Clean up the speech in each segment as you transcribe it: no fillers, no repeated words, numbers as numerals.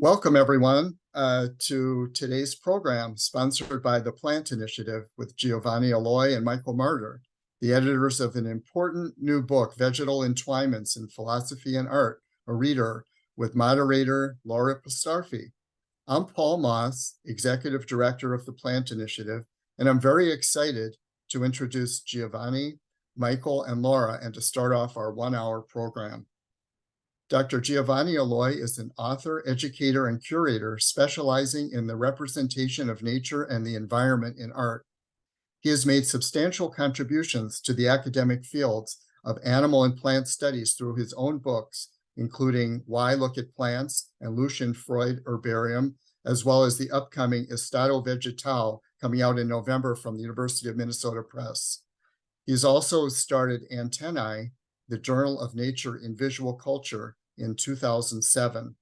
Welcome, everyone, to today's program, sponsored by the Plant Initiative with Giovanni, Aloi, and Michael Marder, the editors of an important new book, Vegetal Entwinements in Philosophy and Art, a reader, with moderator Laura Pastarfi. I'm Paul Moss, Executive Director of the Plant Initiative, and I'm very excited to introduce Giovanni, Michael, and Laura, and to start off our one-hour program. Dr. Giovanni Aloi is an author, educator, and curator specializing in the representation of nature and the environment in art. He has made substantial contributions to the academic fields of animal and plant studies through his own books, including Why Look at Plants and Lucian Freud Herbarium, as well as the upcoming Estado Vegetal coming out in November from the University of Minnesota Press. He's also started Antennae, the Journal of Nature in Visual Culture, in 2007.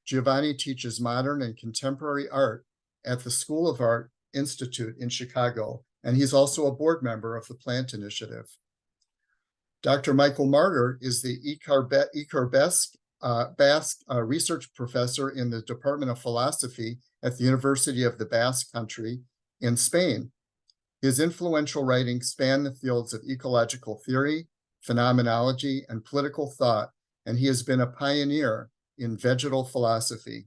Giovanni teaches modern and contemporary art at the School of Art Institute in Chicago, and he's also a board member of the Plant Initiative. Dr. Michael Marder is the Basque research professor in the Department of Philosophy at the University of the Basque Country in Spain. His influential writings span the fields of ecological theory, phenomenology, and political thought, and he has been a pioneer in vegetal philosophy.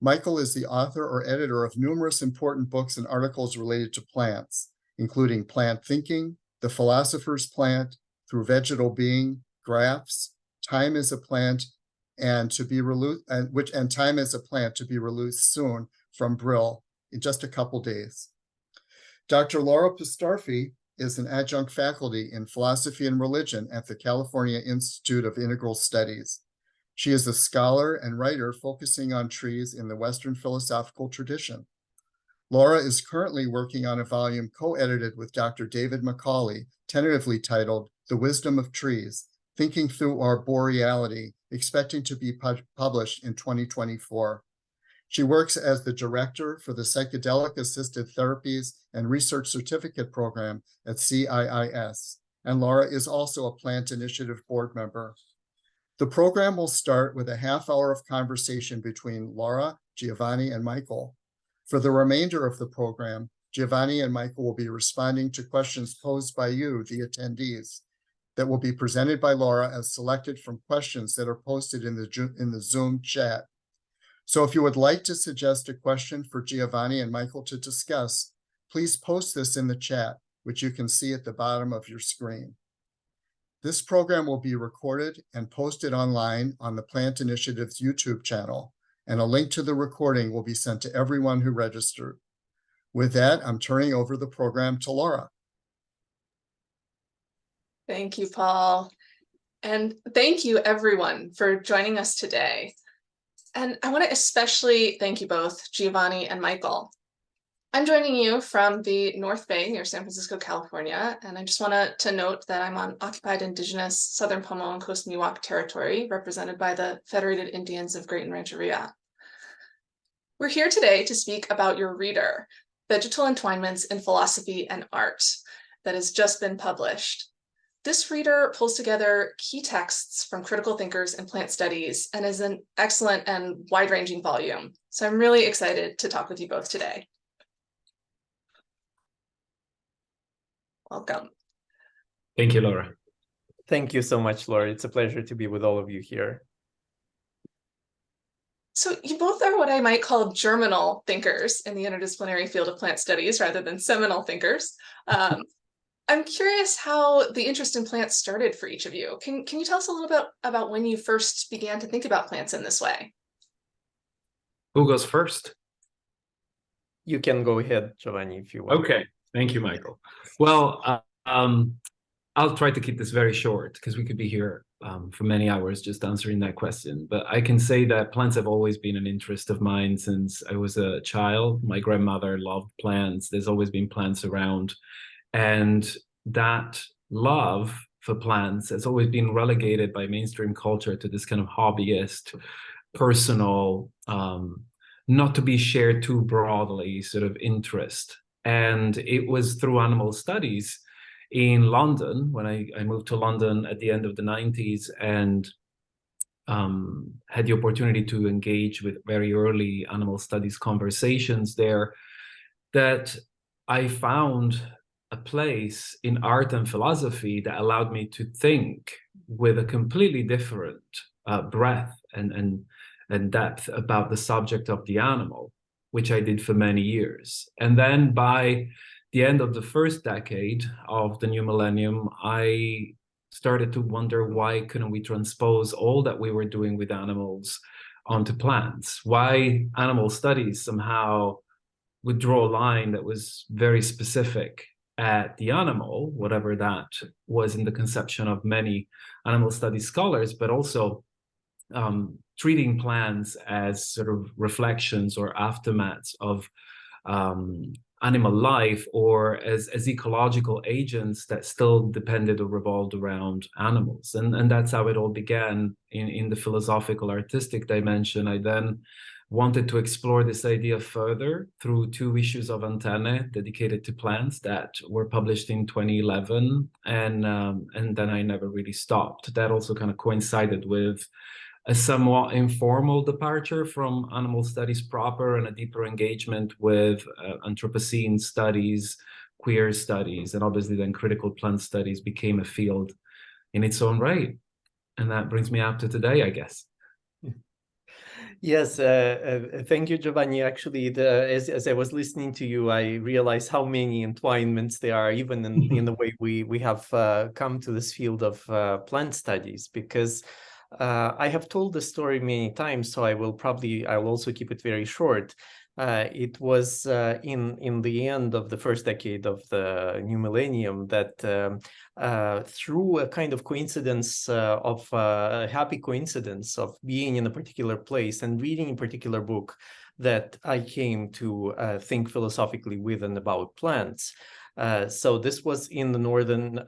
Michael is the author or editor of numerous important books and articles related to plants, including Plant Thinking, The Philosopher's Plant, Through Vegetal Being, Graphs, Time as a Plant, and Time as a Plant to be released soon from Brill in just a couple days. Dr. Laura Pastarfi is an adjunct faculty in philosophy and religion at the California Institute of Integral Studies. She is a scholar and writer focusing on trees in the Western philosophical tradition. Laura is currently working on a volume co-edited with Dr. David Macaulay, tentatively titled The Wisdom of Trees, Thinking Through Arboreality, expecting to be published in 2024. She works as the director for the Psychedelic Assisted Therapies and Research Certificate Program at CIIS, and Laura is also a Plant Initiative board member. The program will start with a half hour of conversation between Laura, Giovanni, and Michael. For the remainder of the program, Giovanni and Michael will be responding to questions posed by you, the attendees, that will be presented by Laura as selected from questions that are posted in the Zoom chat. So if you would like to suggest a question for Giovanni and Michael to discuss, please post this in the chat, which you can see at the bottom of your screen. This program will be recorded and posted online on the Plant Initiative's YouTube channel, and a link to the recording will be sent to everyone who registered. With that, I'm turning over the program to Laura. Thank you, Paul. And thank you, everyone, for joining us today. And I want to especially thank you both, Giovanni and Michael. I'm joining you from the North Bay near San Francisco, California, and I just want to note that I'm on occupied indigenous Southern Pomo and Coast Miwok territory, represented by the Federated Indians of Great and Rancheria. We're here today to speak about your reader, Vegetal Entwinements in Philosophy and Art, that has just been published. This reader pulls together key texts from critical thinkers in plant studies and is an excellent and wide-ranging volume. So I'm really excited to talk with you both today. Welcome. Thank you, Laura. Thank you so much, Laura. It's a pleasure to be with all of you here. So you both are what I might call germinal thinkers in the interdisciplinary field of plant studies rather than seminal thinkers. I'm curious how the interest in plants started for each of you. Can you tell us a little bit about when you first began to think about plants in this way? Who goes first? You can go ahead, Giovanni, if you want. Okay, thank you, Michael. Well, I'll try to keep this very short because we could be here for many hours just answering that question. But I can say that plants have always been an interest of mine since I was a child. My grandmother loved plants. There's always been plants around. And that love for plants has always been relegated by mainstream culture to this kind of hobbyist, personal, not to be shared too broadly sort of interest. And it was through animal studies in London, when I moved to London at the end of the 90s, and had the opportunity to engage with very early animal studies conversations there, that I found a place in art and philosophy that allowed me to think with a completely different breadth and depth about the subject of the animal, which I did for many years. And then by the end of the first decade of the new millennium, I started to wonder, why couldn't we transpose all that we were doing with animals onto plants? Why animal studies somehow would draw a line that was very specific at the animal, whatever that was in the conception of many animal studies scholars, but also treating plants as sort of reflections or aftermaths of animal life, or as ecological agents that still depended or revolved around animals. And that's how it all began in the philosophical artistic dimension. I then wanted to explore this idea further through 2 issues of Antenne dedicated to plants that were published in 2011, and then I never really stopped. That also kind of coincided with a somewhat informal departure from animal studies proper and a deeper engagement with Anthropocene studies, queer studies, and obviously then critical plant studies became a field in its own right. And that brings me up to today, I guess. Yes, thank you, Giovanni. Actually, as I was listening to you, I realized how many entwinements there are, even in the way we have come to this field of plant studies, because I have told the story many times, so I'll also keep it very short. It was in the end of the first decade of the new millennium that through a kind of coincidence of a happy coincidence of being in a particular place and reading a particular book, that I came to think philosophically with and about plants. So this was in the northern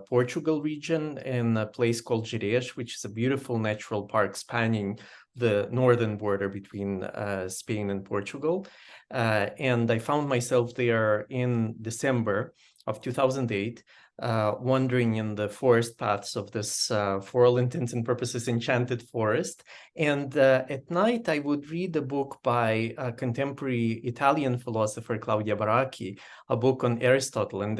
Portugal region, in a place called Gerês, which is a beautiful natural park spanning the northern border between Spain and Portugal. And I found myself there in December of 2008, wandering in the forest paths of this, for all intents and purposes, enchanted forest. And at night, I would read a book by a contemporary Italian philosopher, Claudia Baracchi, a book on Aristotle and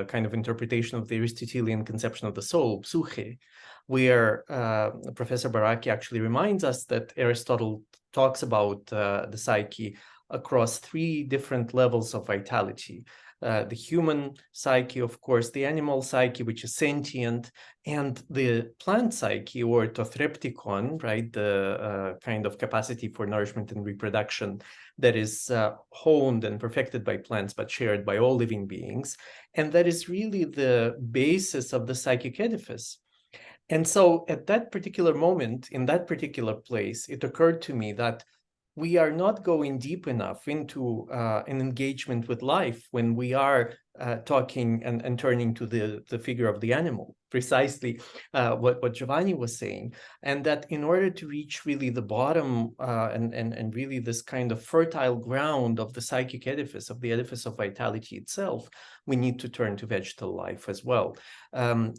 kind of interpretation of the Aristotelian conception of the soul, psyche, where Professor Baracchi actually reminds us that Aristotle talks about the psyche across 3 different levels of vitality. The human psyche, of course, the animal psyche, which is sentient, and the plant psyche, or to threptikon, right, the kind of capacity for nourishment and reproduction that is honed and perfected by plants, but shared by all living beings. And that is really the basis of the psychic edifice. And so at that particular moment, in that particular place, it occurred to me that we are not going deep enough into an engagement with life when we are talking and turning to the figure of the animal, precisely what Giovanni was saying, and that in order to reach really the bottom and really this kind of fertile ground of the psychic edifice, of the edifice of vitality itself, we need to turn to vegetal life as well.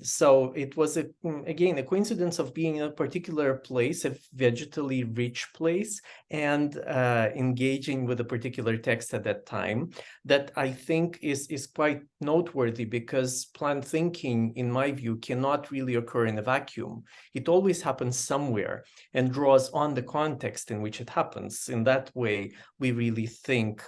So it was, again, a coincidence of being in a particular place, a vegetally rich place, and engaging with a particular text at that time that I think is quite noteworthy, because plant thinking, in my view, cannot really occur in a vacuum. It always happens somewhere and draws on the context in which it happens. In that way, we really think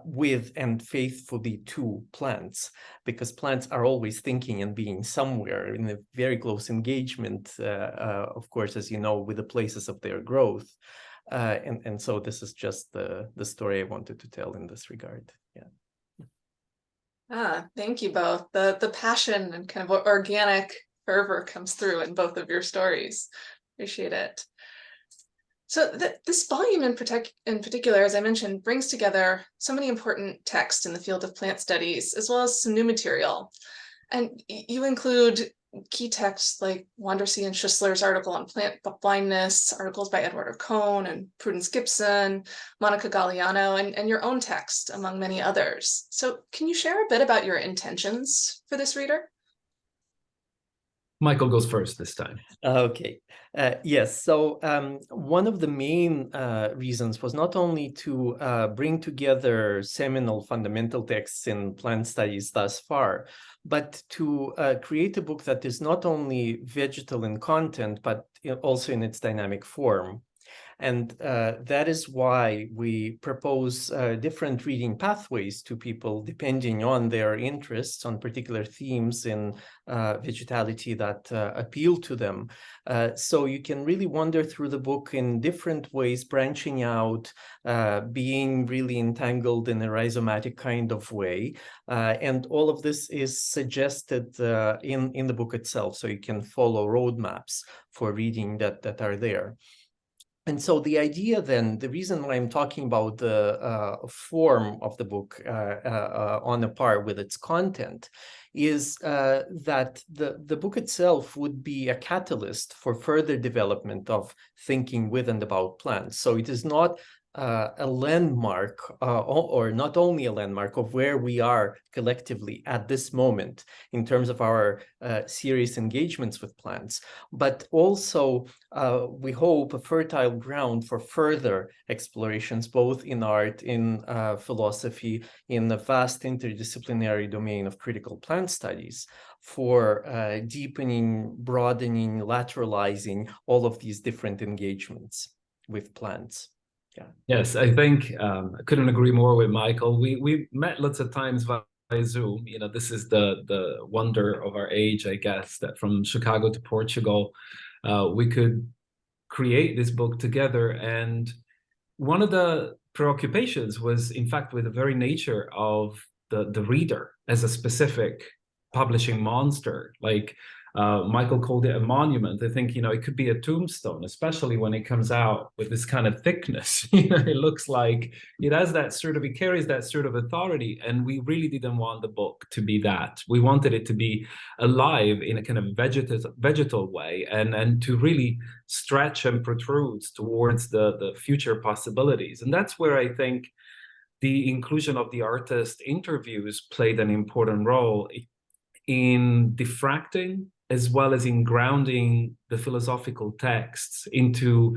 with and faithfully to plants, because plants are always thinking and being somewhere in a very close engagement, of course, as you know, with the places of their growth. And so this is just the story I wanted to tell in this regard. Yeah. Thank you both. The passion and kind of organic fervor comes through in both of your stories. Appreciate it. So this volume in particular, as I mentioned, brings together so many important texts in the field of plant studies, as well as some new material. And you include key texts like Wandersee and Schussler's article on plant blindness, articles by Eduardo Cohn and Prudence Gibson, Monica Galliano, and your own text, among many others. So can you share a bit about your intentions for this reader? Michael goes first this time. Okay. Yes. So one of the main reasons was not only to bring together seminal fundamental texts in plant studies thus far, but to create a book that is not only vegetal in content, but also in its dynamic form. And that is why we propose different reading pathways to people depending on their interests on particular themes in vegetality that appeal to them. So you can really wander through the book in different ways, branching out, being really entangled in a rhizomatic kind of way. And all of this is suggested in the book itself, so you can follow roadmaps for reading that are there. And so the idea then, the reason why I'm talking about the form of the book on a par with its content is that the book itself would be a catalyst for further development of thinking with and about plants. So it is not a landmark, or not only a landmark of where we are collectively at this moment in terms of our serious engagements with plants, but also we hope a fertile ground for further explorations, both in art, in philosophy, in the vast interdisciplinary domain of critical plant studies, for deepening, broadening, lateralizing all of these different engagements with plants. Yeah. Yes, I think I couldn't agree more with Michael. We met lots of times via Zoom. You know, this is the wonder of our age, I guess, that from Chicago to Portugal, we could create this book together. And one of the preoccupations was, in fact, with the very nature of the reader as a specific publishing monster. Like Michael called it a monument. I think, you know, it could be a tombstone, especially when it comes out with this kind of thickness. You know, it looks like it has that sort of, it carries that sort of authority. And we really didn't want the book to be that. We wanted it to be alive in a kind of vegetal way, and to really stretch and protrude towards the future possibilities. And that's where I think the inclusion of the artist interviews played an important role in diffracting as well as in grounding the philosophical texts into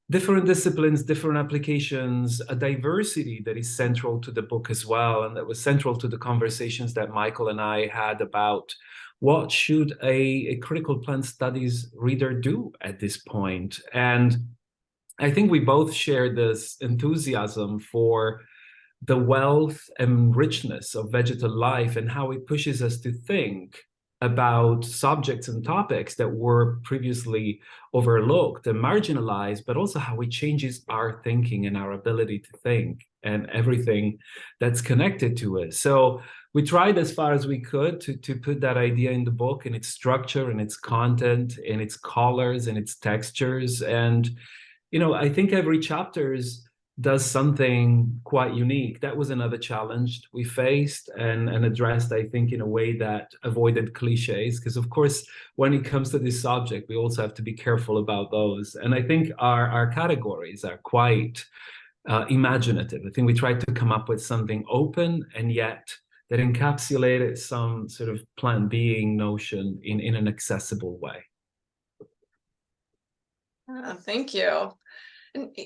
different disciplines, different applications, a diversity that is central to the book as well, and that was central to the conversations that Michael and I had about what should a critical plant studies reader do at this point. And I think we both share this enthusiasm for the wealth and richness of vegetal life and how it pushes us to think about subjects and topics that were previously overlooked and marginalized, but also how it changes our thinking and our ability to think and everything that's connected to it. So we tried as far as we could to put that idea in the book, in its structure, in its content, in its colors, in its textures. And, you know, I think every chapter does something quite unique. That was another challenge we faced and addressed, I think, in a way that avoided cliches, because of course, when it comes to this subject, we also have to be careful about those. And I think our categories are quite imaginative. I think we tried to come up with something open and yet that encapsulated some sort of plant being notion in an accessible way. Thank you. And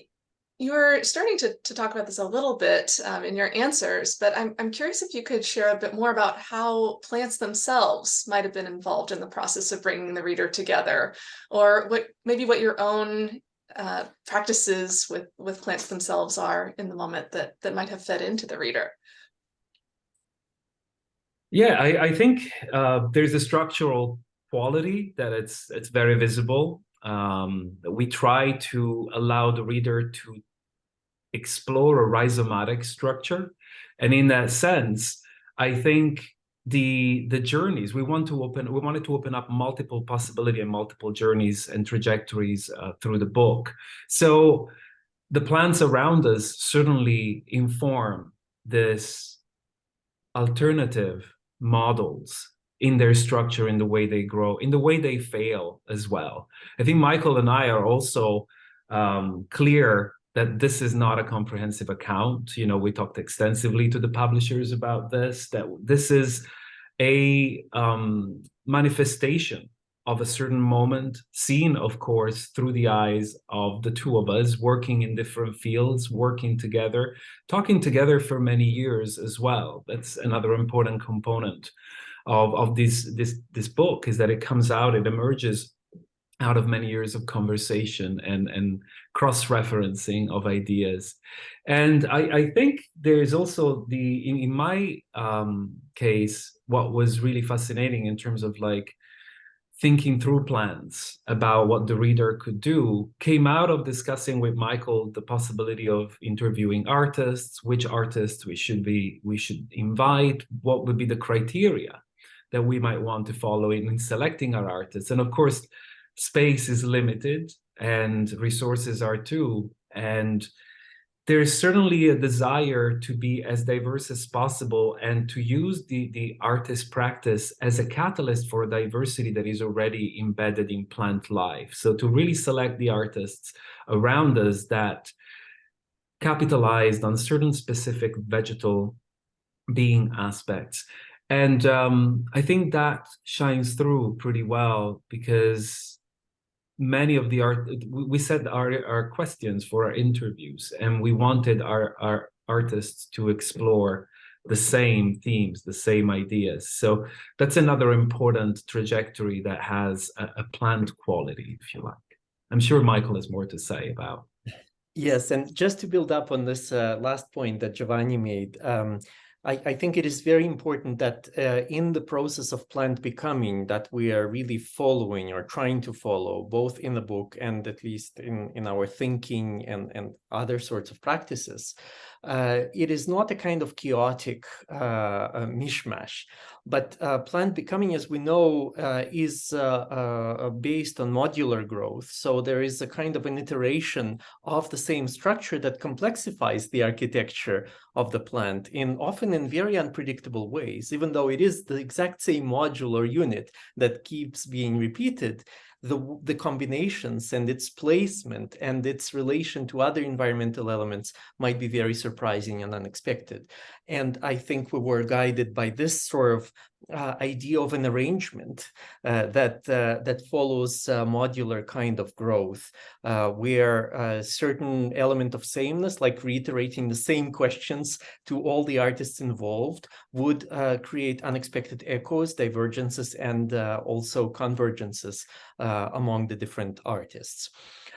you were starting to talk about this a little bit in your answers, but I'm curious if you could share a bit more about how plants themselves might have been involved in the process of bringing the reader together, or what your own practices with plants themselves are in the moment that might have fed into the reader. Yeah, I think there's a structural quality that it's very visible. We try to allow the reader to explore a rhizomatic structure. And in that sense, I think the journeys, we wanted to open up multiple possibility and multiple journeys and trajectories through the book. So the plants around us certainly inform this alternative models in their structure, in the way they grow, in the way they fail as well. I think Michael and I are also clear that this is not a comprehensive account. You know, we talked extensively to the publishers about this, that this is a manifestation of a certain moment, seen, of course, through the eyes of the two of us, working in different fields, working together, talking together for many years as well. That's another important component of this book, is that it comes out, it emerges out of many years of conversation and cross-referencing of ideas. And I think there's also in my case, what was really fascinating in terms of like thinking through plans about what the reader could do came out of discussing with Michael the possibility of interviewing artists, which artists we should invite, what would be the criteria that we might want to follow in selecting our artists. And of course, space is limited and resources are too. And there's certainly a desire to be as diverse as possible and to use the artist practice as a catalyst for diversity that is already embedded in plant life. So to really select the artists around us that capitalized on certain specific vegetal being aspects. And I think that shines through pretty well, because many of the we set our questions for our interviews, and we wanted our artists to explore the same themes, the same ideas. So that's another important trajectory that has a plant quality, if you like. I'm sure Michael has more to say about. Yes, and just to build up on this last point that Giovanni made, I think it is very important that in the process of plant becoming that we are really following or trying to follow, both in the book and at least in our thinking and other sorts of practices, it is not a kind of chaotic mishmash, but plant becoming, as we know, is based on modular growth. So there is a kind of an iteration of the same structure that complexifies the architecture of the plant often in very unpredictable ways. Even though it is the exact same modular unit that keeps being repeated, the combinations and its placement and its relation to other environmental elements might be very surprising and unexpected. And I think we were guided by this sort of idea of an arrangement that follows modular kind of growth, where a certain element of sameness, like reiterating the same questions to all the artists involved, would create unexpected echoes, divergences, and also convergences among the different artists.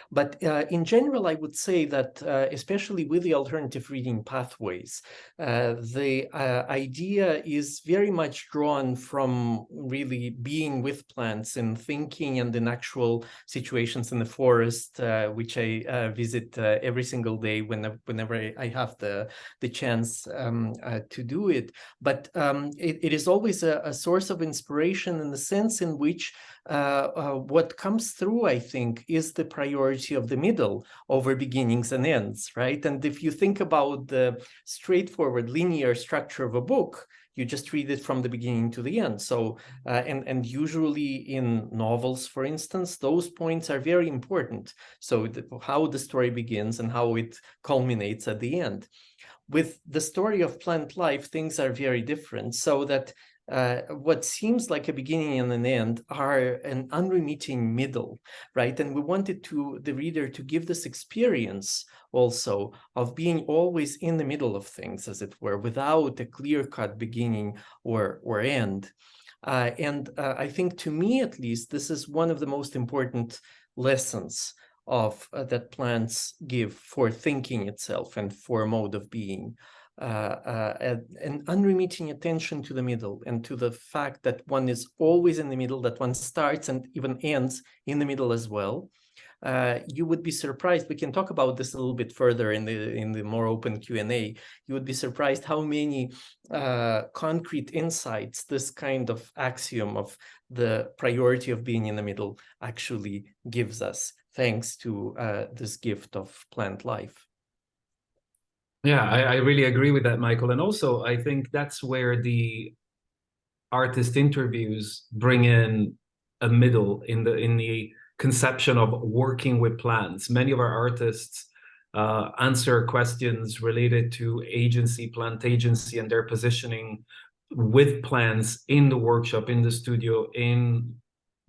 But in general, I would say that, especially with the alternative reading pathways, the idea is very much drawn from really being with plants and thinking and in actual situations in the forest, which I visit every single day whenever I have the chance to do it. But it is always a source of inspiration in the sense in which what comes through, I think, is the priority of the middle over beginnings and ends, right? And if you think about the straightforward linear structure of a book, you just read it from the beginning to the end. So, and usually in novels, for instance, those points are very important. So how the story begins and how it culminates at the end. With the story of plant life, things are very different, so that what seems like a beginning and an end are an unremitting middle, right? And we wanted the reader to give this experience also of being always in the middle of things, as it were, without a clear-cut beginning or end. And I think, to me at least, this is one of the most important lessons of that plants give for thinking itself and for a mode of being. An unremitting attention to the middle and to the fact that one is always in the middle, that one starts and even ends in the middle as well. You would be surprised. We can talk about this a little bit further in the more open Q&A. You would be surprised how many concrete insights this kind of axiom of the priority of being in the middle actually gives us, thanks to this gift of plant life. Yeah, I really agree with that, Michael. And also, I think that's where the artist interviews bring in a middle in the conception of working with plants. Many of our artists answer questions related to agency, plant agency, and their positioning with plants in the workshop, in the studio, in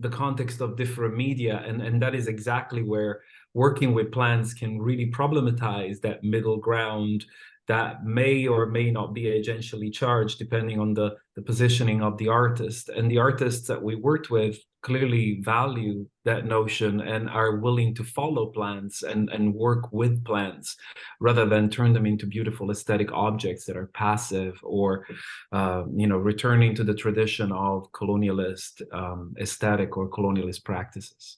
the context of different media, and that is exactly where working with plants can really problematize that middle ground that may or may not be agentially charged depending on the positioning of the artist. And the artists that we worked with clearly value that notion and are willing to follow plants and work with plants rather than turn them into beautiful aesthetic objects that are passive or returning to the tradition of colonialist aesthetic or colonialist practices.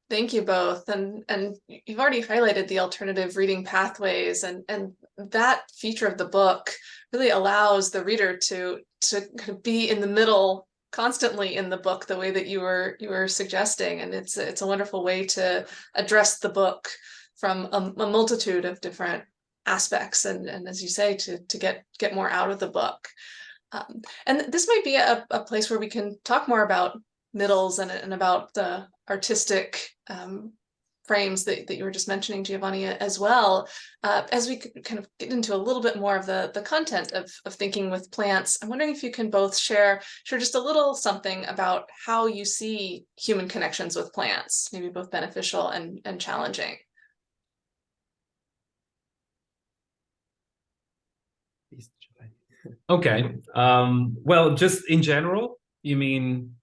Thank you both. And you've already highlighted the alternative reading pathways, and that feature of the book really allows the reader to kind of be in the middle constantly in the book, the way that you were suggesting. And it's a wonderful way to address the book from a multitude of different aspects, and as you say, to get more out of the book. And this might be a place where we can talk more about middles and about the artistic frames that you were just mentioning, Giovanni, as well, as we could kind of get into a little bit more of the content of thinking with plants. I'm wondering if you can both share just a little something about how you see human connections with plants, maybe both beneficial and challenging. Okay. Well, just in general, you mean?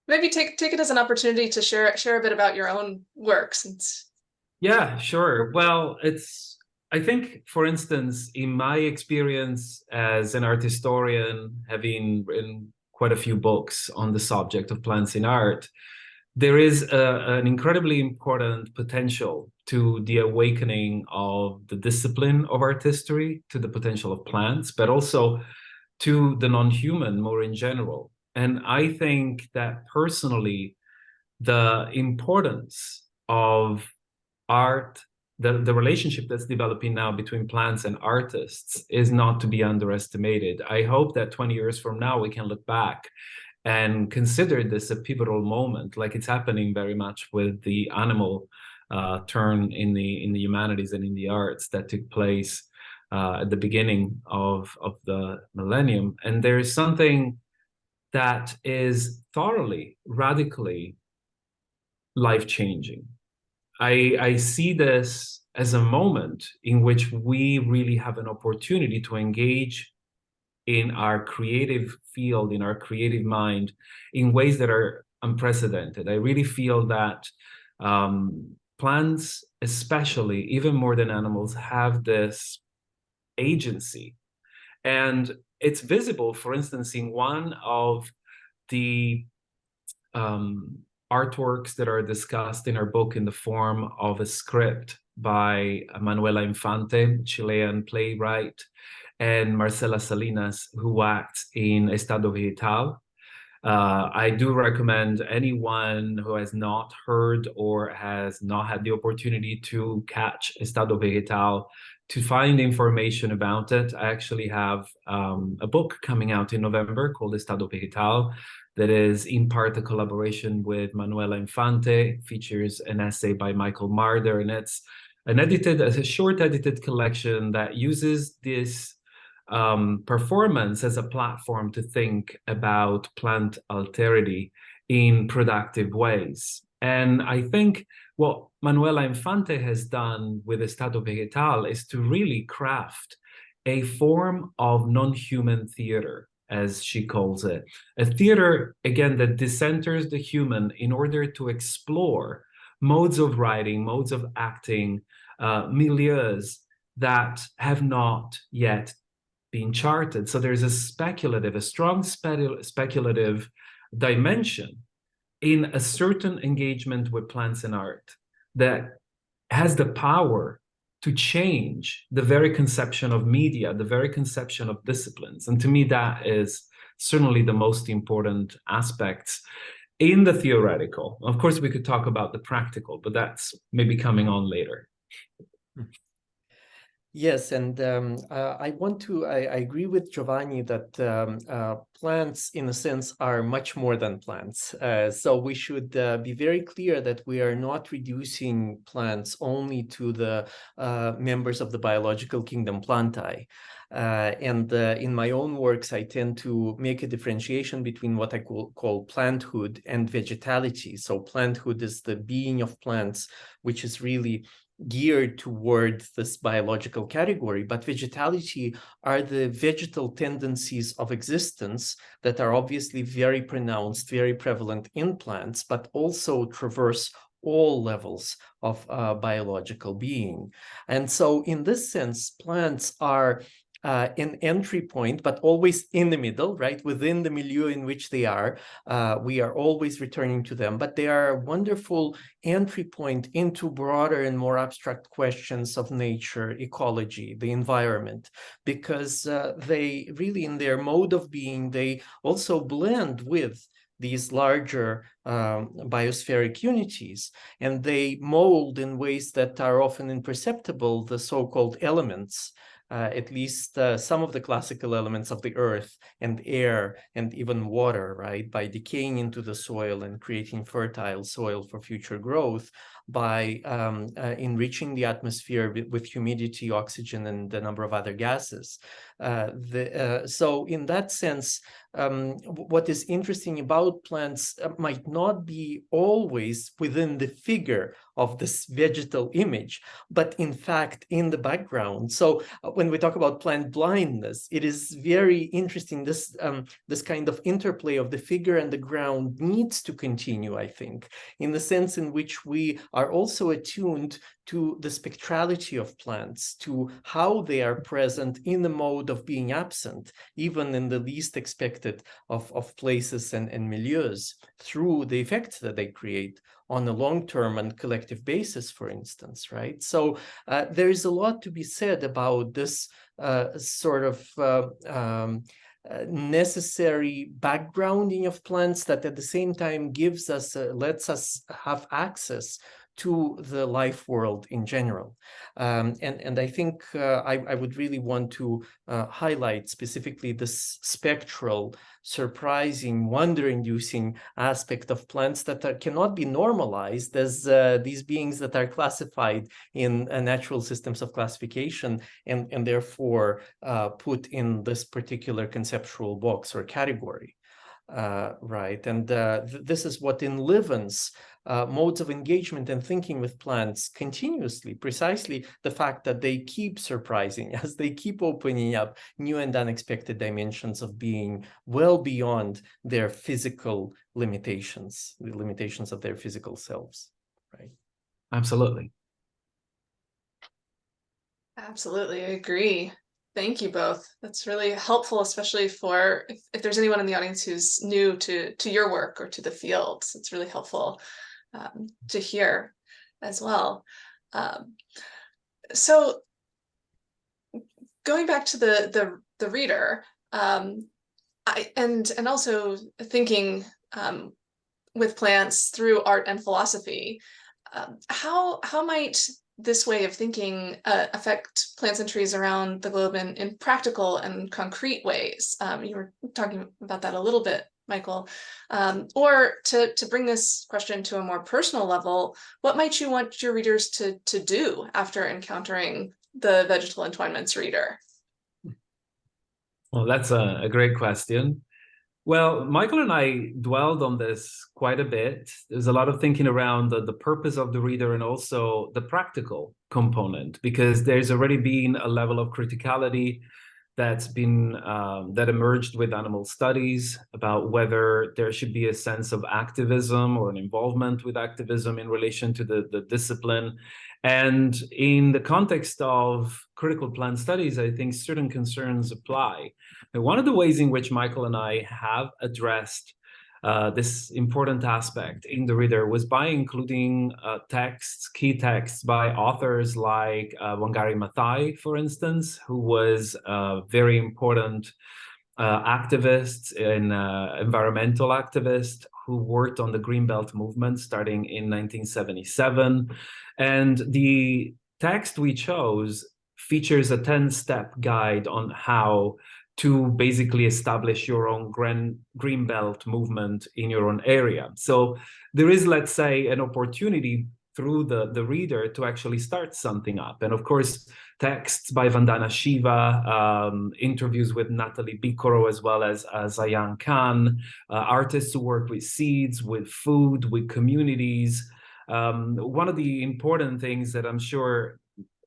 Maybe take it as an opportunity to share a bit about your own work, since. Yeah, sure. Well, I think, for instance, in my experience as an art historian, having written quite a few books on the subject of plants in art, there is an incredibly important potential to the awakening of the discipline of art history, to the potential of plants, but also to the non-human more in general. And I think that personally, the importance of art, the relationship that's developing now between plants and artists is not to be underestimated. I hope that 20 years from now, we can look back and consider this a pivotal moment, like it's happening very much with the animal turn in the humanities and in the arts that took place at the beginning of the millennium. And there is something that is thoroughly, radically life-changing. I see this as a moment in which we really have an opportunity to engage in our creative field, in our creative mind, in ways that are unprecedented. I really feel that plants, especially, even more than animals, have this agency. And it's visible, for instance, in one of the artworks that are discussed in our book in the form of a script by Manuela Infante, Chilean playwright, and Marcela Salinas, who acts in Estado Vegetal. I do recommend anyone who has not heard or has not had the opportunity to catch Estado Vegetal to find information about it. I actually have a book coming out in November called Estado Vegetal that is in part a collaboration with Manuela Infante, features an essay by Michael Marder, and it's a short edited collection that uses this performance as a platform to think about plant alterity in productive ways. And I think what Manuela Infante has done with Estado Vegetal is to really craft a form of non-human theater, as she calls it. A theater, again, that decenters the human in order to explore modes of writing, modes of acting, milieus that have not yet been charted. So there's a strong speculative dimension in a certain engagement with plants and art that has the power to change the very conception of media, the very conception of disciplines. And to me, that is certainly the most important aspects in the theoretical. Of course, we could talk about the practical, but that's maybe coming on later. Yes, and I agree with Giovanni that plants, in a sense, are much more than plants. So we should be very clear that we are not reducing plants only to the members of the biological kingdom Plantae. In my own works, I tend to make a differentiation between what I call planthood and vegetality. So planthood is the being of plants, which is really geared towards this biological category, but vegetality are the vegetal tendencies of existence that are obviously very pronounced, very prevalent in plants, but also traverse all levels of biological being. And so in this sense, plants are an entry point, but always in the middle, right? Within the milieu in which they are. We are always returning to them, but they are a wonderful entry point into broader and more abstract questions of nature, ecology, the environment, because they really, in their mode of being, they also blend with these larger biospheric unities, and they mold in ways that are often imperceptible the so-called elements, at least some of the classical elements of the earth and air and even water, right, by decaying into the soil and creating fertile soil for future growth, by enriching the atmosphere with humidity, oxygen, and a number of other gases. So in that sense, what is interesting about plants might not be always within the figure of this vegetal image, but in fact in the background. So when we talk about plant blindness, it is very interesting. This kind of interplay of the figure and the ground needs to continue, I think, in the sense in which we are also attuned to the spectrality of plants, to how they are present in the mode of being absent, even in the least expected of places and milieus, through the effects that they create on a long-term and collective basis, for instance, right? So there is a lot to be said about this sort of necessary backgrounding of plants that at the same time gives us, lets us have access to the life world in general. And I think I would really want to highlight specifically this spectral, surprising, wonder-inducing aspect of plants that cannot be normalized as these beings that are classified in natural systems of classification and therefore put in this particular conceptual box or category. Right, and this is what enlivens modes of engagement and thinking with plants continuously, precisely the fact that they keep surprising as they keep opening up new and unexpected dimensions of being well beyond their physical limitations, the limitations of their physical selves, right? Absolutely. Absolutely, I agree. Thank you both. That's really helpful, especially for if there's anyone in the audience who's new to your work or to the field. It's really helpful to hear as well. So going back to the reader, and also thinking with plants through art and philosophy, how might this way of thinking affect plants and trees around the globe in practical and concrete ways? You were talking about that a little bit, Michael. Or to bring this question to a more personal level, what might you want your readers to do after encountering the Vegetal Entwinements reader? Well, that's a great question. Well, Michael and I dwelled on this quite a bit. There's a lot of thinking around the purpose of the reader and also the practical component, because there's already been a level of criticality that's been that emerged with animal studies about whether there should be a sense of activism or an involvement with activism in relation to the discipline. And in the context of critical plant studies, I think certain concerns apply. And one of the ways in which Michael and I have addressed this important aspect in the reader was by including key texts by authors like Wangari Maathai, for instance, who was a very important activist and environmental activist who worked on the Greenbelt movement starting in 1977. And the text we chose features a 10-step guide on how to basically establish your own green belt movement in your own area. So there is, let's say, an opportunity through the reader to actually start something up. And of course, texts by Vandana Shiva, interviews with Natalie Bicoro, as well as Ayan Khan, artists who work with seeds, with food, with communities. One of the important things that I'm sure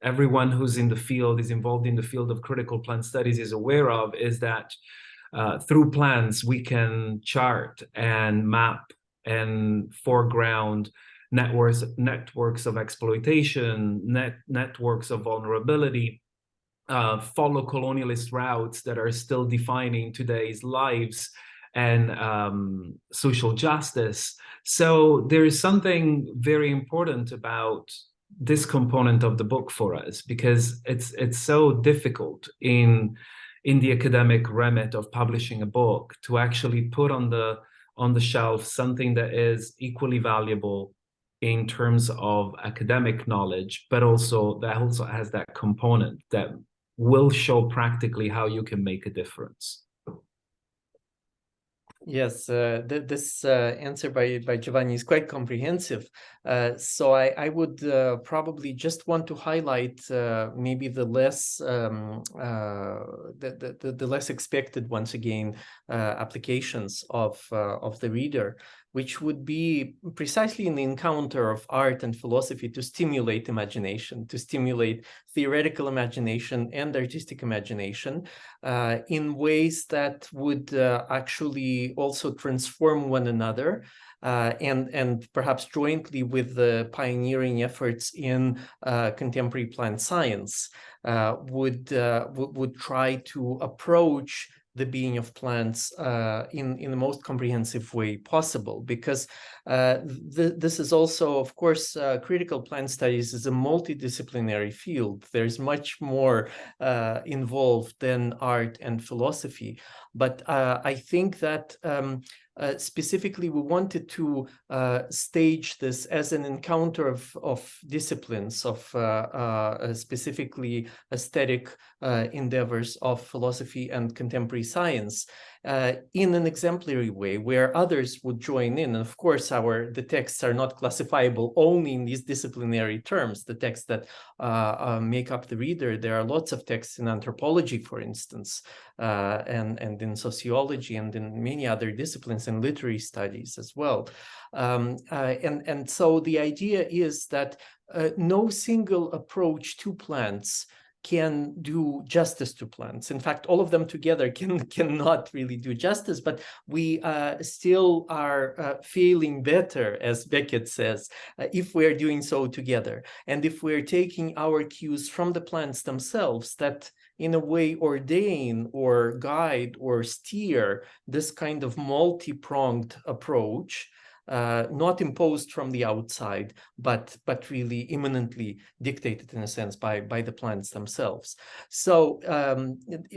everyone who's in the field, is involved in the field of critical plant studies, is aware of, is that through plants, we can chart and map and foreground networks of exploitation, networks of vulnerability, follow colonialist routes that are still defining today's lives and social justice. So there is something very important about this component of the book for us, because it's so difficult in the academic remit of publishing a book to actually put on the shelf something that is equally valuable in terms of academic knowledge, but also has that component that will show practically how you can make a difference. Yes, this answer by Giovanni is quite comprehensive. So I would probably just want to highlight maybe the less the less expected, once again, applications of the reader, which would be precisely in the encounter of art and philosophy to stimulate imagination, to stimulate theoretical imagination and artistic imagination in ways that would actually also transform one another, and perhaps jointly with the pioneering efforts in contemporary plant science, would try to approach the being of plants in the most comprehensive way possible, because this is also, of course, critical plant studies is a multidisciplinary field. There's much more involved than art and philosophy. But I think that specifically we wanted to stage this as an encounter of disciplines, of specifically aesthetic endeavors of philosophy and contemporary science, in an exemplary way where others would join in. And of course, the texts are not classifiable only in these disciplinary terms, the texts that make up the reader. There are lots of texts in anthropology, for instance, and in sociology and in many other disciplines, and literary studies as well. And so the idea is that no single approach to plants can do justice to plants. In fact, all of them together cannot really do justice, but we still are feeling better, as Beckett says, if we're doing so together. And if we're taking our cues from the plants themselves that in a way ordain or guide or steer this kind of multi-pronged approach, not imposed from the outside, but really immanently dictated, in a sense, by the plants themselves. So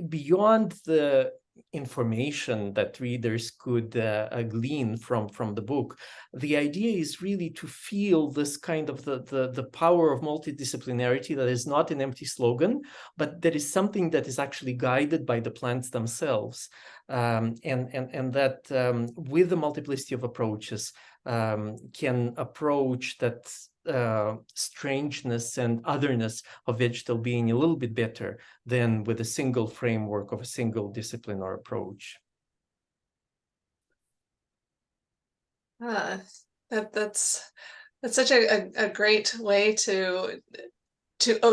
beyond the information that readers could glean from the book, the idea is really to feel this kind of the power of multidisciplinarity that is not an empty slogan, but that is something that is actually guided by the plants themselves, and that with the multiplicity of approaches can approach that strangeness and otherness of vegetal being a little bit better than with a single framework of a single discipline or approach. That's such a great way to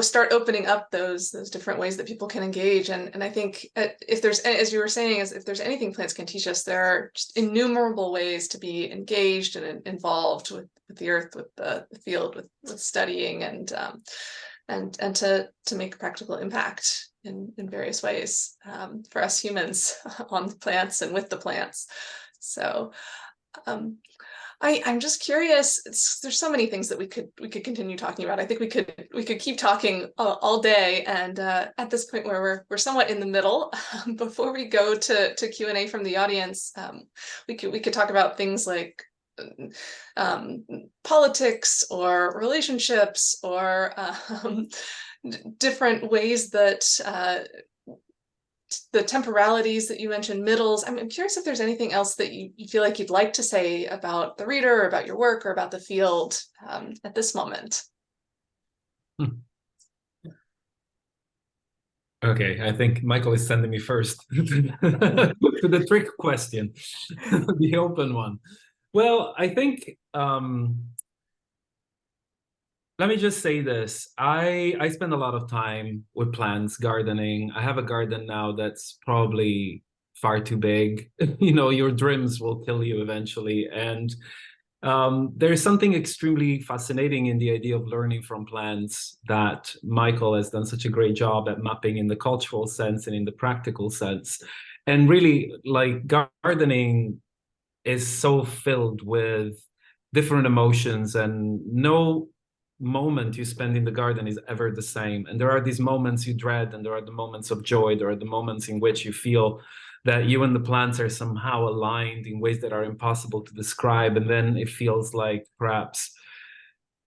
start opening up those different ways that people can engage. And I think if there's, as you were saying, if there's anything plants can teach us, there are just innumerable ways to be engaged and involved with the earth, with the field, with studying, and to make a practical impact in various ways for us humans on the plants and with the plants. So I'm just curious. There's so many things that we could continue talking about. I think we could keep talking all day. And at this point where we're somewhat in the middle, before we go to Q&A from the audience, we could talk about things like politics or relationships or different ways that the temporalities that you mentioned, middles. I'm curious if there's anything else that you feel like you'd like to say about the reader or about your work or about the field at this moment. Okay, I think Michael is sending me first to the trick question, the open one. Well, I think, let me just say this. I spend a lot of time with plants, gardening. I have a garden now that's probably far too big. You know, your dreams will kill you eventually. And there's something extremely fascinating in the idea of learning from plants that Michael has done such a great job at mapping in the cultural sense and in the practical sense. And really, like, gardening is so filled with different emotions, and no moment you spend in the garden is ever the same. And there are these moments you dread, and there are the moments of joy. There are the moments in which you feel that you and the plants are somehow aligned in ways that are impossible to describe. And then it feels like perhaps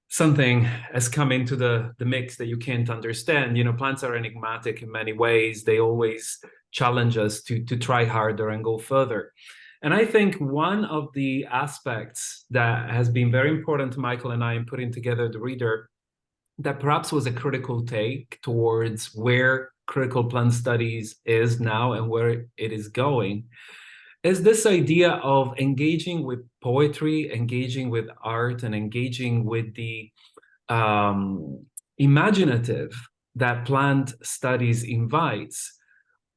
something has come into the mix that you can't understand. You know, plants are enigmatic in many ways. They always challenge us to try harder and go further. And I think one of the aspects that has been very important to Michael and I in putting together the reader, that perhaps was a critical take towards where critical plant studies is now and where it is going, is this idea of engaging with poetry, engaging with art, and engaging with the imaginative that plant studies invites,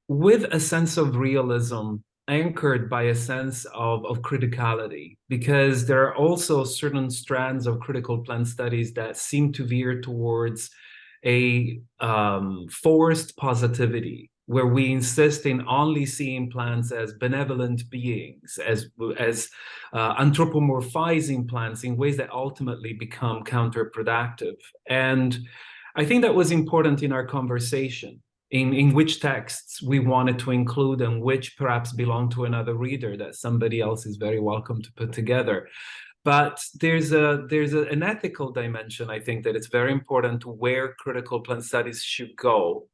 with a sense of realism anchored by a sense of criticality, because there are also certain strands of critical plant studies that seem to veer towards a forced positivity, where we insist in only seeing plants as benevolent beings, as anthropomorphizing plants in ways that ultimately become counterproductive. And I think that was important in our conversation, in which texts we wanted to include and which perhaps belong to another reader that somebody else is very welcome to put together. But there's an ethical dimension, I think, that it's very important to where critical plant studies should go,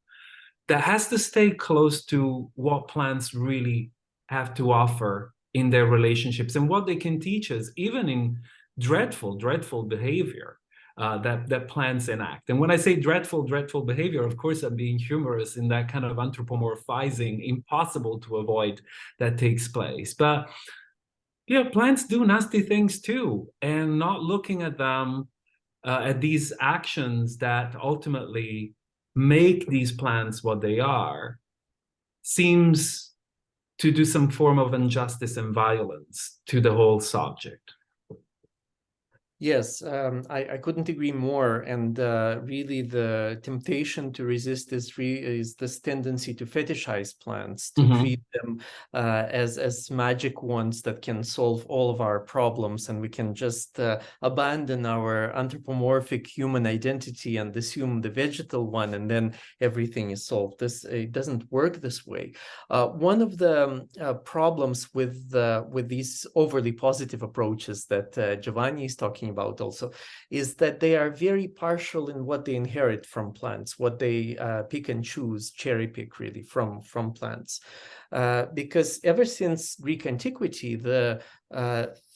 that has to stay close to what plants really have to offer in their relationships and what they can teach us, even in dreadful behavior that plants enact. And when I say dreadful behavior, of course, I'm being humorous in that kind of anthropomorphizing, impossible to avoid, that takes place. But yeah, plants do nasty things too, and not looking at them, at these actions that ultimately make these plants what they are, seems to do some form of injustice and violence to the whole subject. Yes, I couldn't agree more. And really, the temptation to resist is this tendency to fetishize plants, to treat them as magic wands that can solve all of our problems, and we can just abandon our anthropomorphic human identity and assume the vegetal one, and then everything is solved. It doesn't work this way. One of the problems with these overly positive approaches that Giovanni is talking about also is that they are very partial in what they inherit from plants, what they pick and choose, cherry pick really from plants. Because ever since Greek antiquity, the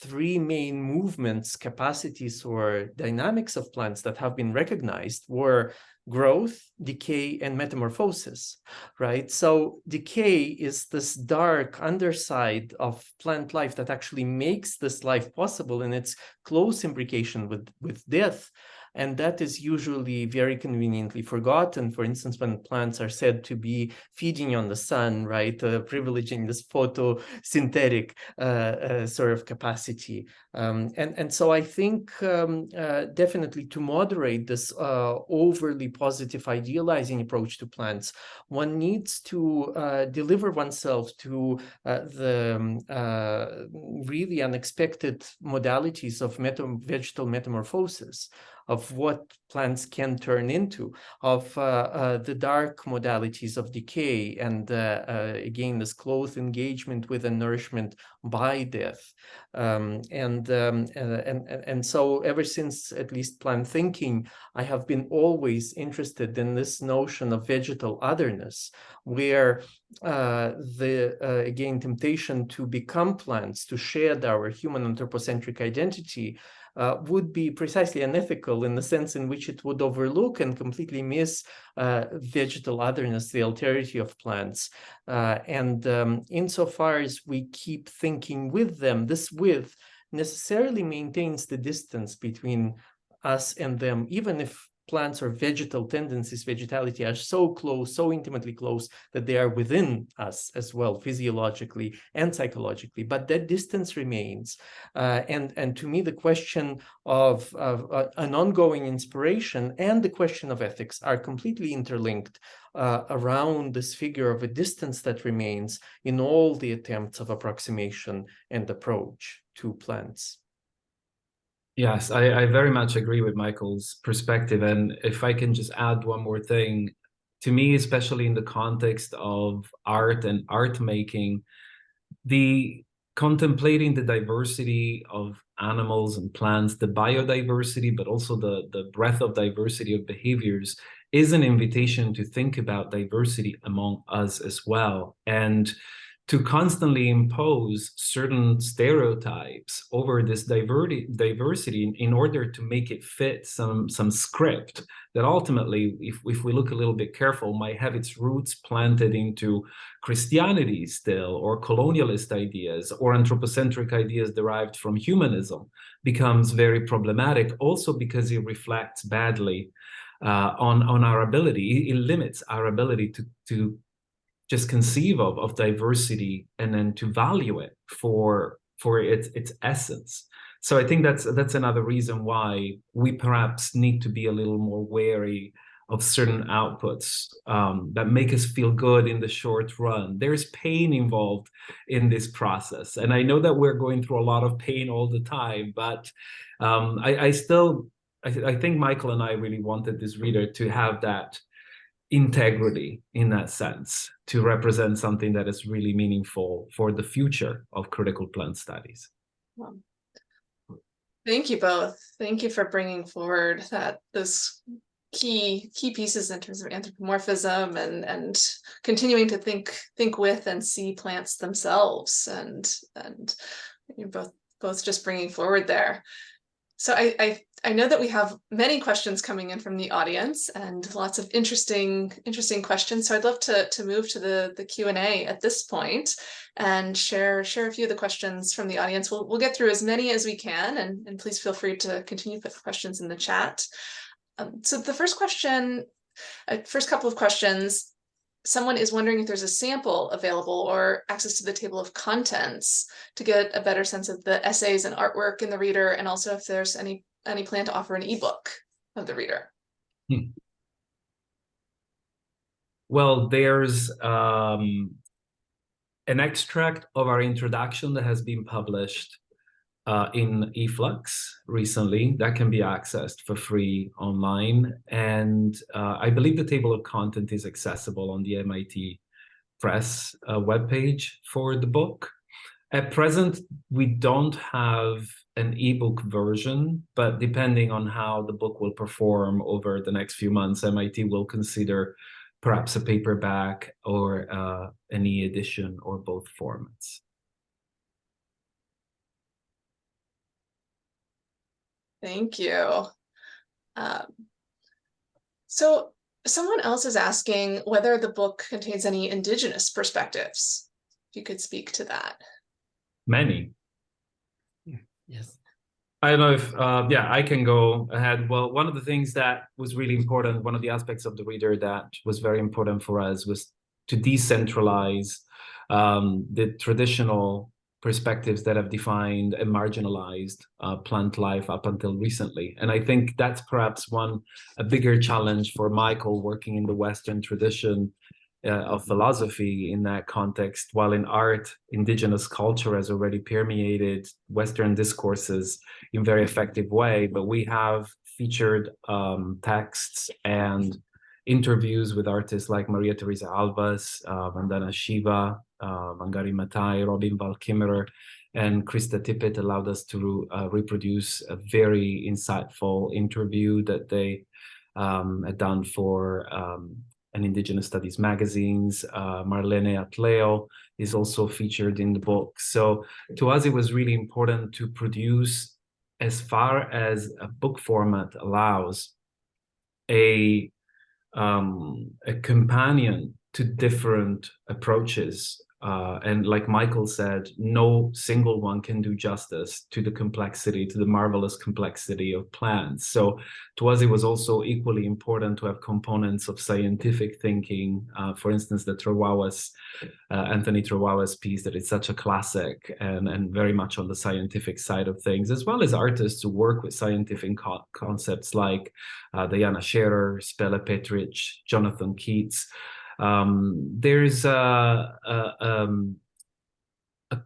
three main movements, capacities, or dynamics of plants that have been recognized were growth, decay, and metamorphosis, right? So decay is this dark underside of plant life that actually makes this life possible, and its close imbrication with death. And that is usually very conveniently forgotten. For instance, when plants are said to be feeding on the sun, right, privileging this photosynthetic sort of capacity. And so I think definitely to moderate this overly positive idealizing approach to plants, one needs to deliver oneself to the really unexpected modalities of vegetal metamorphosis. of what plants can turn into, of the dark modalities of decay, and again, this close engagement with the nourishment by death. And so ever since, at least plant thinking, I have been always interested in this notion of vegetal otherness, where again, temptation to become plants, to shed our human anthropocentric identity, would be precisely unethical in the sense in which it would overlook and completely miss vegetal otherness, the alterity of plants. And insofar as we keep thinking with them, this with necessarily maintains the distance between us and them, even if plants or vegetal tendencies, vegetality, are so close, so intimately close, that they are within us as well, physiologically and psychologically. But that distance remains. And to me, the question of an ongoing inspiration and the question of ethics are completely interlinked around this figure of a distance that remains in all the attempts of approximation and approach to plants. Yes, I very much agree with Michael's perspective. And if I can just add one more thing, to me, especially in the context of art and art making, the contemplating the diversity of animals and plants, the biodiversity, but also the breadth of diversity of behaviors is an invitation to think about diversity among us as well. And to constantly impose certain stereotypes over this diversity in order to make it fit some script that ultimately, if we look a little bit careful, might have its roots planted into Christianity still, or colonialist ideas, or anthropocentric ideas derived from humanism, becomes very problematic, also because it reflects badly on our ability. It limits our ability to just conceive of diversity and then to value it for its essence. So I think that's another reason why we perhaps need to be a little more wary of certain outputs that make us feel good in the short run. There's pain involved in this process. And I know that we're going through a lot of pain all the time, but I think Michael and I really wanted this reader to have that integrity in that sense, to represent something that is really meaningful for the future of critical plant studies. Well, thank you both. Thank you for bringing forward those key pieces in terms of anthropomorphism and continuing to think with and see plants themselves, and you're both just bringing forward there. So I know that we have many questions coming in from the audience and lots of interesting questions. So I'd love to move to the Q&A at this point and share a few of the questions from the audience. We'll get through as many as we can, and please feel free to continue to put questions in the chat. So the first couple of questions, someone is wondering if there's a sample available or access to the table of contents to get a better sense of the essays and artwork in the reader, and also if there's any plan to offer an ebook of the reader. Well, there's an extract of our introduction that has been published in eFlux recently that can be accessed for free online. And I believe the table of content is accessible on the MIT Press webpage for the book. At present, we don't have an ebook version, but depending on how the book will perform over the next few months, MIT will consider perhaps a paperback or an e-edition or both formats. Thank you. So someone else is asking whether the book contains any indigenous perspectives. If you could speak to that. Many. Yes. I don't know if, I can go ahead. Well, one of the things that was really important, one of the aspects of the reader that was very important for us was to decentralize the traditional perspectives that have defined and marginalized plant life up until recently. And I think that's perhaps a bigger challenge for Michael working in the Western tradition of philosophy in that context, while in art, indigenous culture has already permeated Western discourses in very effective way. But we have featured texts and interviews with artists like Maria Teresa Alvas, Vandana Shiva, Mangari Matai, Robin Valkimmerer, and Krista Tippett allowed us to reproduce a very insightful interview that they had done for an Indigenous Studies magazines. Marlene Atleo is also featured in the book. So to us, it was really important to produce, as far as a book format allows, a companion to different approaches. And like Michael said, no single one can do justice to the complexity, to the marvelous complexity of plants. So to us, it was also equally important to have components of scientific thinking. For instance, the Trawawas, Anthony Trawawa's piece, that is such a classic and very much on the scientific side of things, as well as artists who work with scientific concepts like Diana Scherer, Spela Petric, Jonathan Keats. There's a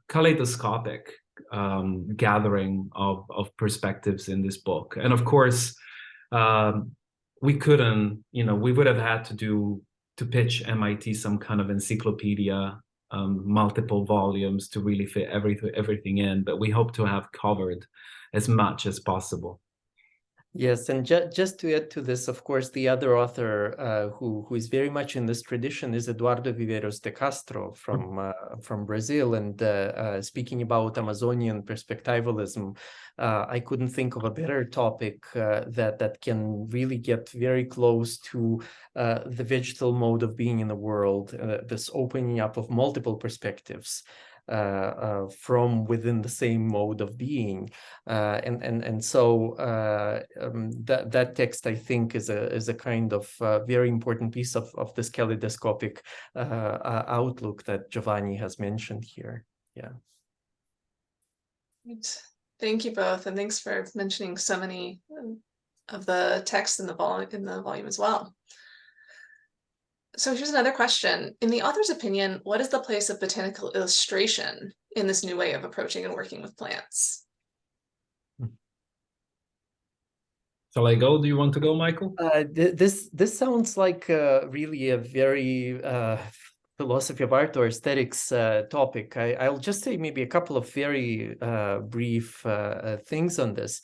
kaleidoscopic gathering of perspectives in this book. And of course, we couldn't, we would have had to pitch MIT some kind of encyclopedia, multiple volumes to really fit everything in, but we hope to have covered as much as possible. Yes, and just to add to this, of course, the other author who is very much in this tradition is Eduardo Viveiros de Castro from Brazil. And speaking about Amazonian perspectivalism, I couldn't think of a better topic that can really get very close to the vegetal mode of being in the world, this opening up of multiple perspectives from within the same mode of being, so that text, I think, is a kind of very important piece of this kaleidoscopic outlook that Giovanni has mentioned here. Yeah. Thank you both, and thanks for mentioning so many of the texts in the volume as well. So here's another question. In the author's opinion, what is the place of botanical illustration in this new way of approaching and working with plants? Shall I go? Do you want to go, Michael? This sounds like really a very philosophy of art or aesthetics topic. I'll just say maybe a couple of very brief things on this.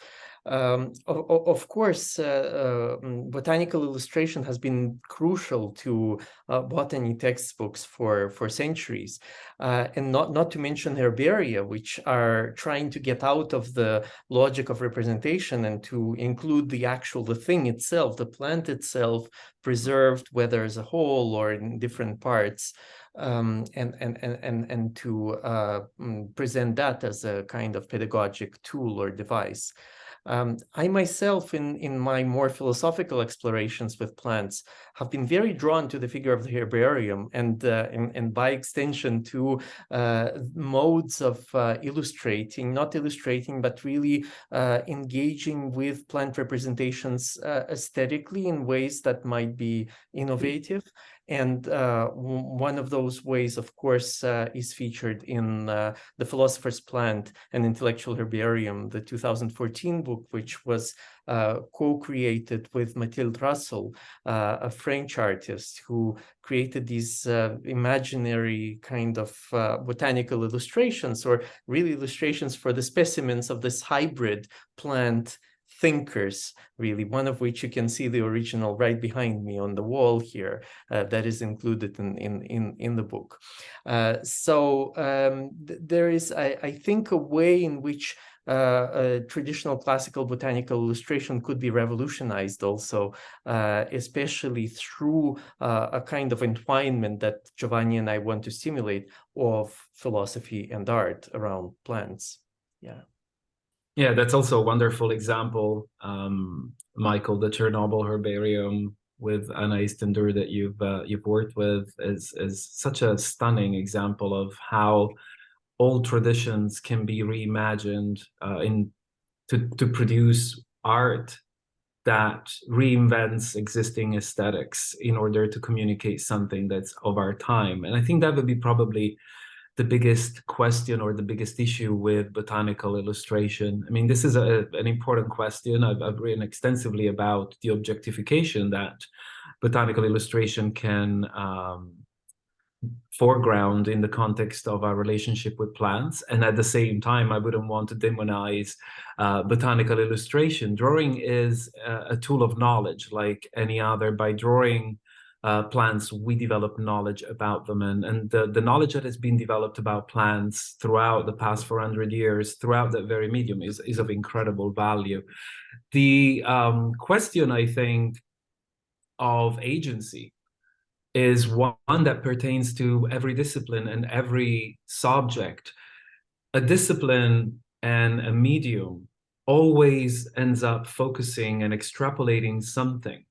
Of course, botanical illustration has been crucial to botany textbooks for centuries, and not to mention herbaria, which are trying to get out of the logic of representation and to include the thing itself, the plant itself, preserved, whether as a whole or in different parts. And to present that as a kind of pedagogic tool or device. I myself, in my more philosophical explorations with plants, have been very drawn to the figure of the herbarium and by extension to modes of illustrating, not illustrating, but really engaging with plant representations aesthetically in ways that might be innovative. And one of those ways, of course, is featured in The Philosopher's Plant, an Intellectual Herbarium, the 2014 book, which was co-created with Mathilde Russell, a French artist who created these imaginary kind of botanical illustrations, or really illustrations for the specimens of this hybrid plant thinkers, really, one of which you can see the original right behind me on the wall here, that is included in the book. There is, I think, a way in which a traditional classical botanical illustration could be revolutionized also, especially through a kind of entwinement that Giovanni and I want to stimulate of philosophy and art around plants. Yeah. Yeah, that's also a wonderful example, Michael. The Chernobyl herbarium with Anna Eastendur that you've worked with is such a stunning example of how old traditions can be reimagined to produce art that reinvents existing aesthetics in order to communicate something that's of our time. And I think that would be probably the biggest question or the biggest issue with botanical illustration? I mean, this is an important question. I've written extensively about the objectification that botanical illustration can foreground in the context of our relationship with plants. And at the same time, I wouldn't want to demonize botanical illustration. Drawing is a tool of knowledge like any other. By drawing plants, we develop knowledge about them. And the knowledge that has been developed about plants throughout the past 400 years, throughout that very medium, is of incredible value. The question, I think, of agency is one that pertains to every discipline and every subject. A discipline and a medium always ends up focusing and extrapolating something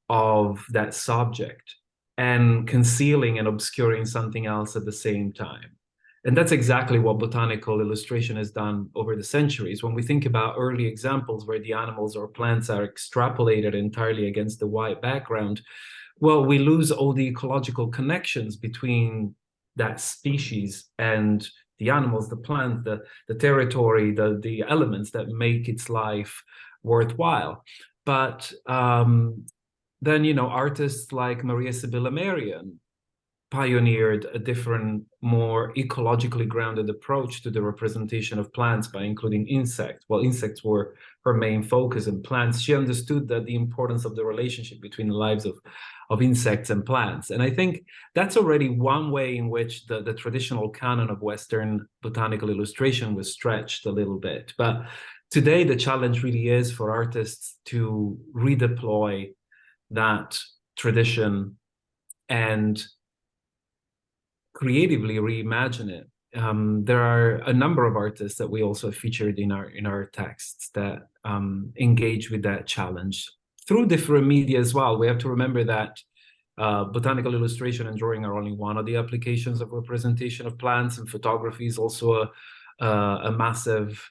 of that subject and concealing and obscuring something else at the same time. And that's exactly what botanical illustration has done over the centuries. When we think about early examples where the animals or plants are extrapolated entirely against the white background, well, we lose all the ecological connections between that species and the animals, the plant, the territory, the elements that make its life worthwhile. But then, you know, artists like Maria Sibylla Merian pioneered a different, more ecologically grounded approach to the representation of plants by including insects. Well, insects were her main focus, and plants, she understood that the importance of the relationship between the lives of insects and plants. And I think that's already one way in which the traditional canon of Western botanical illustration was stretched a little bit. But today, the challenge really is for artists to redeploy that tradition and creatively reimagine it. There are a number of artists that we also featured in our texts that engage with that challenge through different media as well. We have to remember that botanical illustration and drawing are only one of the applications of representation of plants, and photography is also a massive,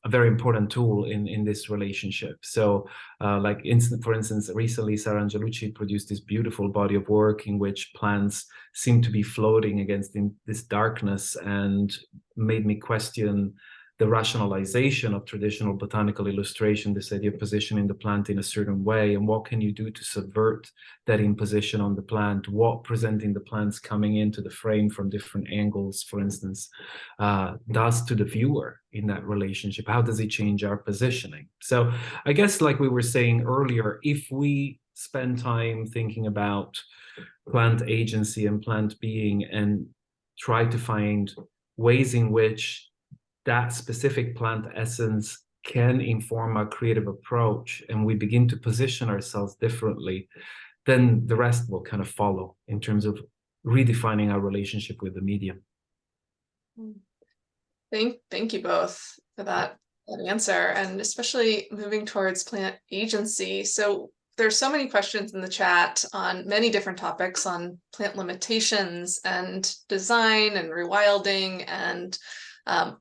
a very important tool in this relationship. So for instance, recently Sara Angelucci produced this beautiful body of work in which plants seem to be floating against this darkness, and made me question the rationalization of traditional botanical illustration, this idea of positioning the plant in a certain way, and what can you do to subvert that imposition on the plant, what presenting the plants coming into the frame from different angles, for instance, does to the viewer in that relationship. How does it change our positioning? So I guess, like we were saying earlier, if we spend time thinking about plant agency and plant being and try to find ways in which that specific plant essence can inform our creative approach, and we begin to position ourselves differently, then the rest will kind of follow in terms of redefining our relationship with the medium. Thank you both for that answer, and especially moving towards plant agency. So there's so many questions in the chat on many different topics on plant limitations and design and rewilding and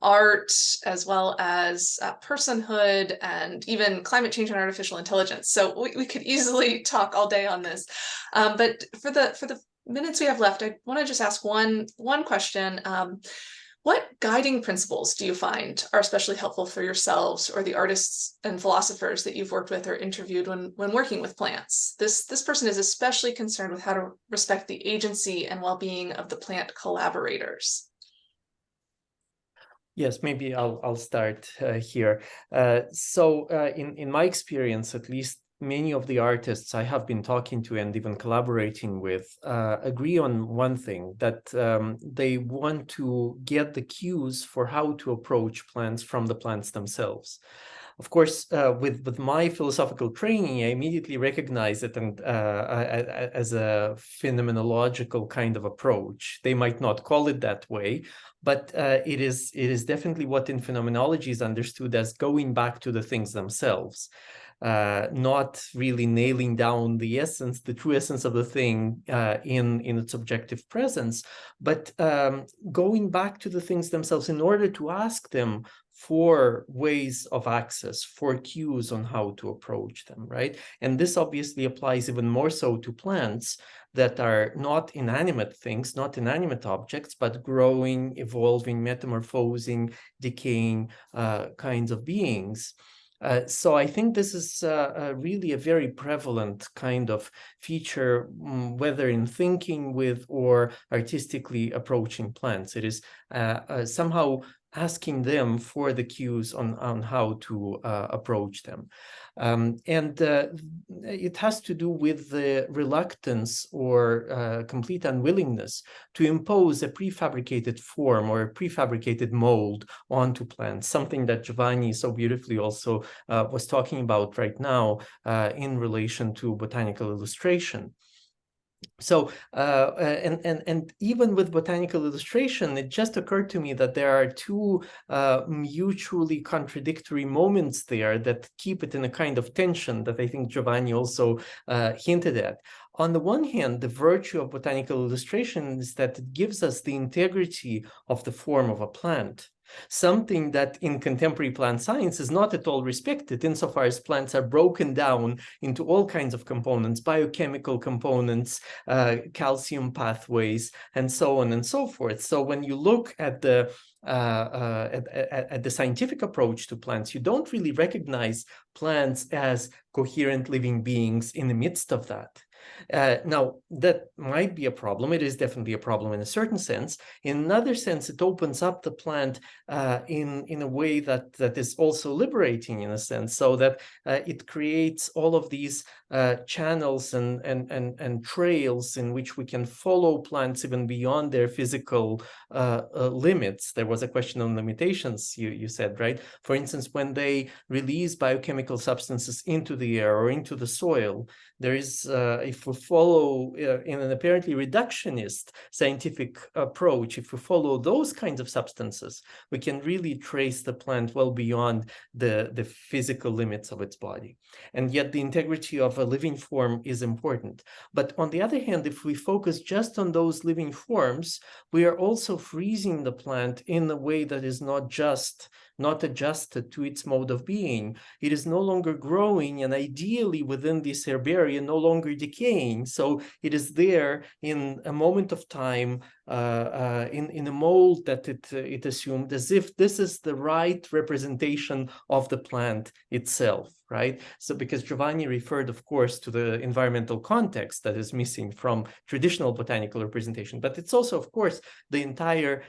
art, as well as personhood, and even climate change and artificial intelligence. So we could easily talk all day on this. But for the minutes we have left, I want to just ask one question. What guiding principles do you find are especially helpful for yourselves or the artists and philosophers that you've worked with or interviewed when working with plants? This person is especially concerned with how to respect the agency and well-being of the plant collaborators. Yes, maybe I'll start here. So in my experience, at least, many of the artists I have been talking to and even collaborating with agree on one thing, that they want to get the cues for how to approach plants from the plants themselves. Of course, with my philosophical training, I immediately recognize it and as a phenomenological kind of approach. They might not call it that way, but it is definitely what in phenomenology is understood as going back to the things themselves. Not really nailing down the essence, the true essence of the thing in its objective presence, but going back to the things themselves in order to ask them for ways of access, for cues on how to approach them, right? And this obviously applies even more so to plants that are not inanimate things, not inanimate objects, but growing, evolving, metamorphosing, decaying kinds of beings. So I think this is really a very prevalent kind of feature, whether in thinking with or artistically approaching plants. It is somehow asking them for the cues on how to approach them. And it has to do with the reluctance or complete unwillingness to impose a prefabricated form or a prefabricated mold onto plants, something that Giovanni so beautifully also was talking about right now in relation to botanical illustration. So, and even with botanical illustration, it just occurred to me that there are two mutually contradictory moments there that keep it in a kind of tension that I think Giovanni also hinted at. On the one hand, the virtue of botanical illustration is that it gives us the integrity of the form of a plant, something that in contemporary plant science is not at all respected, insofar as plants are broken down into all kinds of components, biochemical components, calcium pathways, and so on and so forth. So when you look at the scientific approach to plants, you don't really recognize plants as coherent living beings in the midst of that. Now, that might be a problem. It is definitely a problem in a certain sense. In another sense, it opens up the plant in a way that is also liberating in a sense, so that it creates all of these channels and trails in which we can follow plants even beyond their physical limits. There was a question on limitations, you said, right? For instance, when they release biochemical substances into the air or into the soil, there is, if we follow in an apparently reductionist scientific approach, if we follow those kinds of substances, we can really trace the plant well beyond the physical limits of its body. And yet the integrity of a living form is important. But on the other hand, if we focus just on those living forms, we are also freezing the plant in a way that is not adjusted to its mode of being. It is no longer growing, and ideally within this herbarium, no longer decaying. So it is there in a moment of time, in a mold that it assumed, as if this is the right representation of the plant itself, right? So because Giovanni referred, of course, to the environmental context that is missing from traditional botanical representation, but it's also, of course, the entire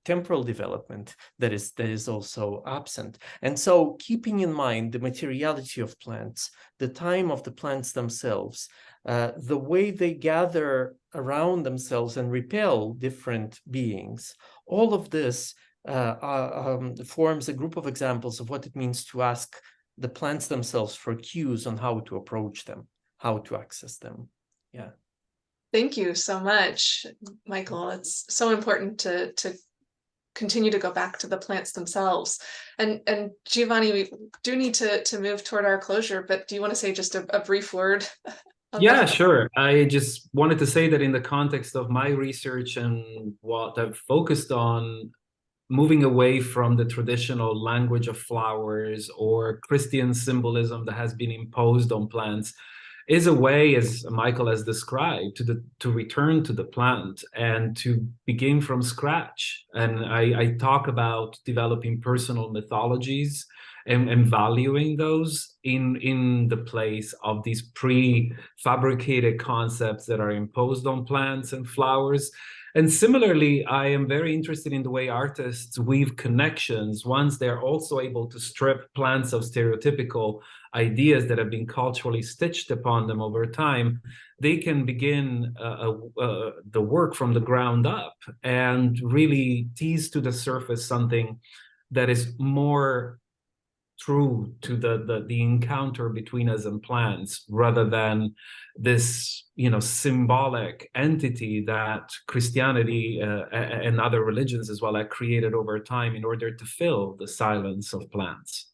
temporal development that is also absent. And so keeping in mind the materiality of plants, the time of the plants themselves, the way they gather around themselves and repel different beings, all of this forms a group of examples of what it means to ask the plants themselves for cues on how to approach them, how to access them. Yeah. Thank you so much, Michael. It's so important to continue to go back to the plants themselves. And Giovanni, we do need to move toward our closure, but do you want to say just a brief word? Yeah, sure. I just wanted to say that in the context of my research and what I've focused on, moving away from the traditional language of flowers or Christian symbolism that has been imposed on plants is a way, as Michael has described, to return to the plant and to begin from scratch. And I talk about developing personal mythologies and valuing those in the place of these prefabricated concepts that are imposed on plants and flowers. And similarly, I am very interested in the way artists weave connections once they're also able to strip plants of stereotypical ideas that have been culturally stitched upon them over time. They can begin the work from the ground up and really tease to the surface something that is more true to the encounter between us and plants, rather than this symbolic entity that Christianity and other religions as well have created over time in order to fill the silence of plants.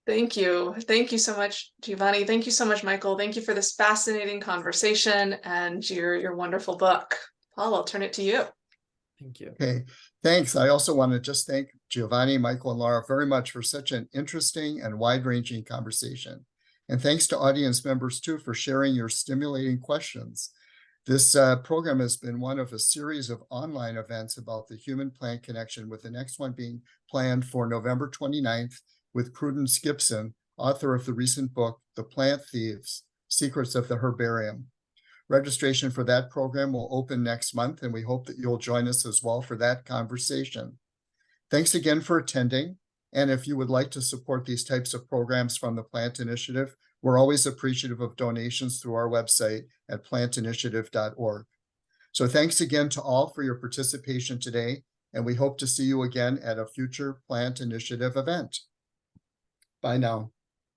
Thank you. Thank you so much, Giovanni. Thank you so much, Michael. Thank you for this fascinating conversation and your wonderful book. Paul, I'll turn it to you. Thank you. Okay, thanks. I also want to just thank Giovanni, Michael, and Laura very much for such an interesting and wide-ranging conversation. And thanks to audience members too for sharing your stimulating questions. This program has been one of a series of online events about the human-plant connection, with the next one being planned for November 29th with Prudence Gibson, author of the recent book, The Plant Thieves, Secrets of the Herbarium. Registration for that program will open next month, and we hope that you'll join us as well for that conversation. Thanks again for attending. And if you would like to support these types of programs from the Plant Initiative, we're always appreciative of donations through our website at plantinitiative.org. So thanks again to all for your participation today, and we hope to see you again at a future Plant Initiative event. Bye now.